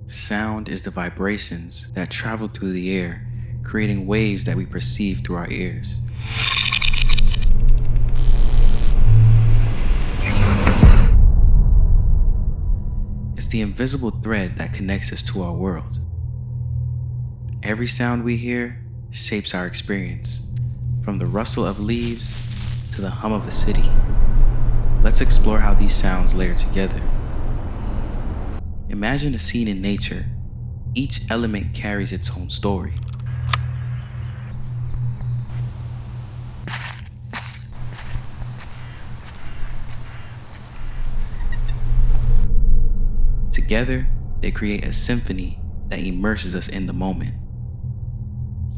Sound is the vibrations that travel through the air, creating waves that we perceive through our ears. It's the invisible thread that connects us to our world. Every sound we hear shapes our experience, from the rustle of leaves to the hum of a city. Let's explore how these sounds layer together. Imagine a scene in nature. Each element carries its own story. Together, they create a symphony that immerses us in the moment.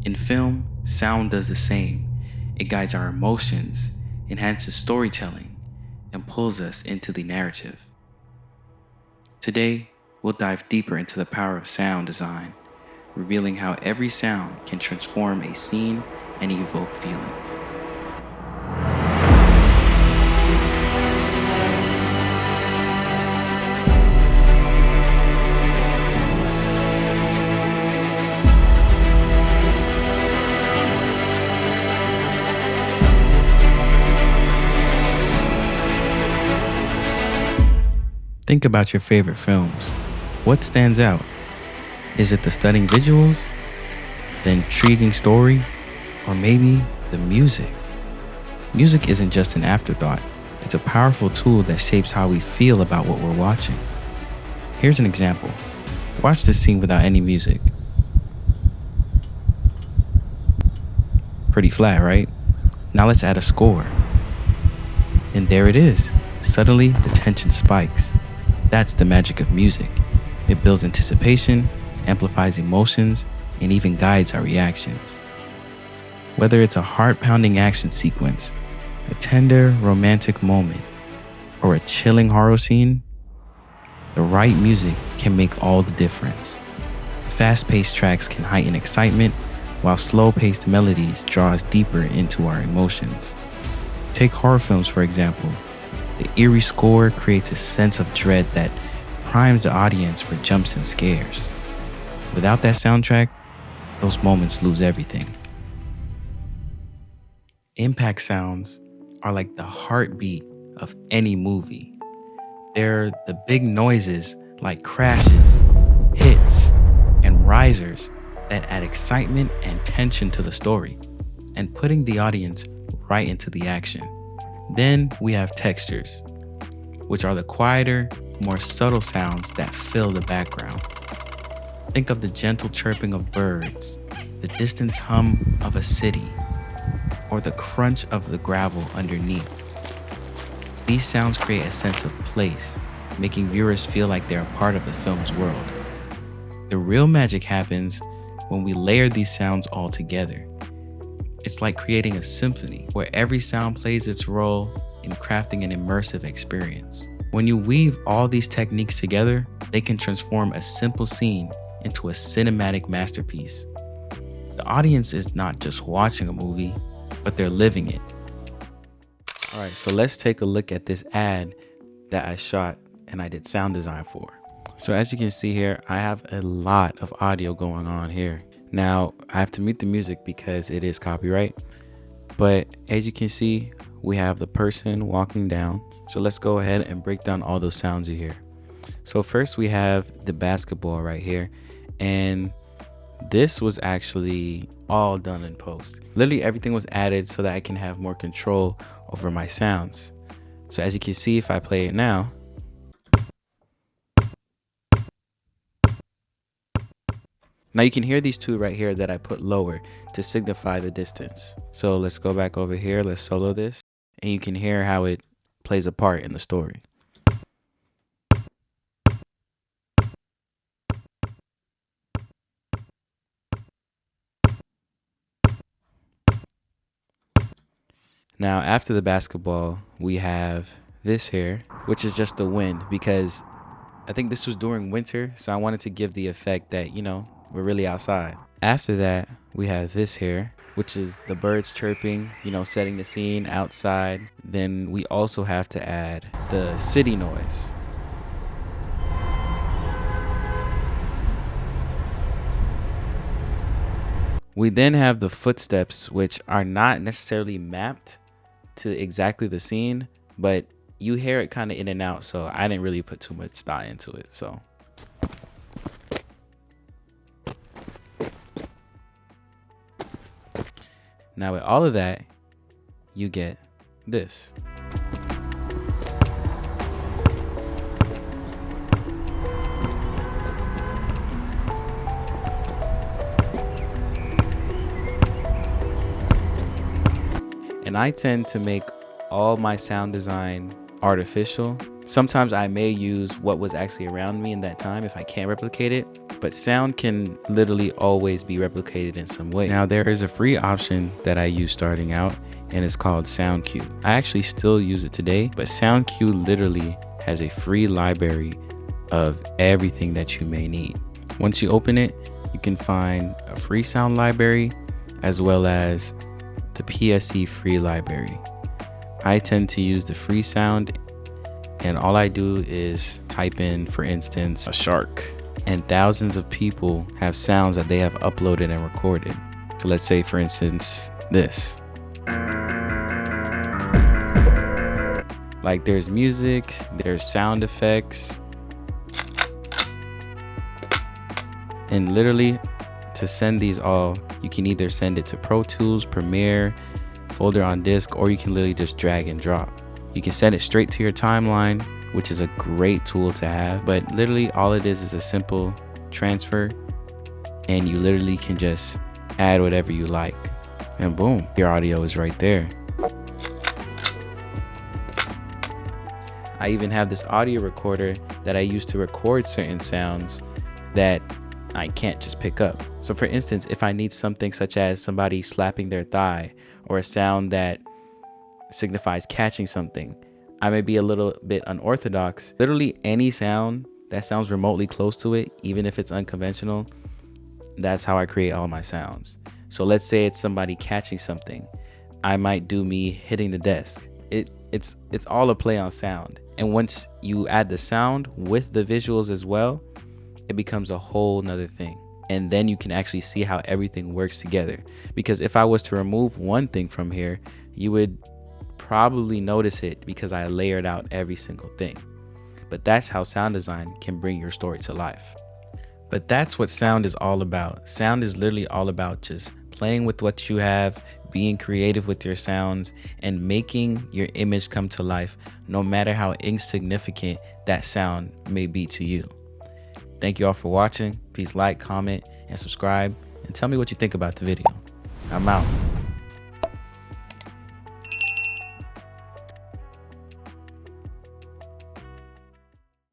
In film, sound does the same. It guides our emotions, enhances storytelling, and pulls us into the narrative. Today, we'll dive deeper into the power of sound design, revealing how every sound can transform a scene and evoke feelings. Think about your favorite films. What stands out? Is it the stunning visuals, the intriguing story, or maybe the music? Music isn't just an afterthought. It's a powerful tool that shapes how we feel about what we're watching. Here's an example. Watch this scene without any music. Pretty flat, right? Now let's add a score. And there it is. Suddenly, the tension spikes. That's the magic of music. It builds anticipation, amplifies emotions, and even guides our reactions. Whether it's a heart-pounding action sequence, a tender romantic moment, or a chilling horror scene, the right music can make all the difference. Fast-paced tracks can heighten excitement, while slow-paced melodies draw us deeper into our emotions. Take horror films, for example. The eerie score creates a sense of dread that primes the audience for jumps and scares. Without that soundtrack, those moments lose everything. Impact sounds are like the heartbeat of any movie. They're the big noises like crashes, hits, and risers that add excitement and tension to the story, and putting the audience right into the action. Then we have textures, which are the quieter, more subtle sounds that fill the background. Think of the gentle chirping of birds, the distant hum of a city, or the crunch of the gravel underneath. These sounds create a sense of place, making viewers feel like they're a part of the film's world. The real magic happens when we layer these sounds all together. It's like creating a symphony where every sound plays its role in crafting an immersive experience. When you weave all these techniques together, they can transform a simple scene into a cinematic masterpiece. The audience is not just watching a movie, but they're living it. All right, so let's take a look at this ad that I shot and I did sound design for. So as you can see here, I have a lot of audio going on here. Now, I have to mute the music because it is copyright. But as you can see, we have the person walking down. So let's go ahead and break down all those sounds you hear. So first we have the basketball right here. And this was actually all done in post. Literally everything was added so that I can have more control over my sounds. So as you can see, if I play it now, now you can hear these two right here that I put lower to signify the distance. So let's go back over here. Let's solo this. And you can hear how it plays a part in the story. Now, after the basketball, we have this here, which is just the wind, because I think this was during winter, so I wanted to give the effect that, we're really outside. After that, we have this here, which is the birds chirping, setting the scene outside. Then we also have to add the city noise. We then have the footsteps, which are not necessarily mapped to exactly the scene, but you hear it kind of in and out, so I didn't really put too much thought into it. So now with all of that, you get this. And I tend to make all my sound design artificial. Sometimes I may use what was actually around me in that time if I can't replicate it, but sound can literally always be replicated in some way. Now, there is a free option that I use starting out, and it's called SoundQ. I actually still use it today, but SoundQ literally has a free library of everything that you may need. Once you open it, you can find a free sound library as well as the PSE free library. I tend to use the free sound, and all I do is type in, for instance, a shark, and thousands of people have sounds that they have uploaded and recorded. So let's say, for instance, this. Like, there's music, there's sound effects, and literally to send these all, you can either send it to Pro Tools, Premiere, folder on disk, or you can literally just drag and drop. You can send it straight to your timeline, which is a great tool to have, but literally all it is a simple transfer, and you literally can just add whatever you like, and boom, your audio is right there. I even have this audio recorder that I use to record certain sounds that I can't just pick up. So for instance, if I need something such as somebody slapping their thigh, or a sound that signifies catching something, I may be a little bit unorthodox. Literally any sound that sounds remotely close to it, even if it's unconventional, that's how I create all my sounds. So let's say it's somebody catching something. I might do me hitting the desk. It's all a play on sound. And once you add the sound with the visuals as well, it becomes a whole nother thing. And then you can actually see how everything works together. Because if I was to remove one thing from here, you would probably notice it because I layered out every single thing. But that's how sound design can bring your story to life. But that's what sound is all about. Sound is literally all about just playing with what you have, being creative with your sounds, and making your image come to life, no matter how insignificant that sound may be to you. Thank you all for watching. Please like, comment, and subscribe, and tell me what you think about the video. I'm out.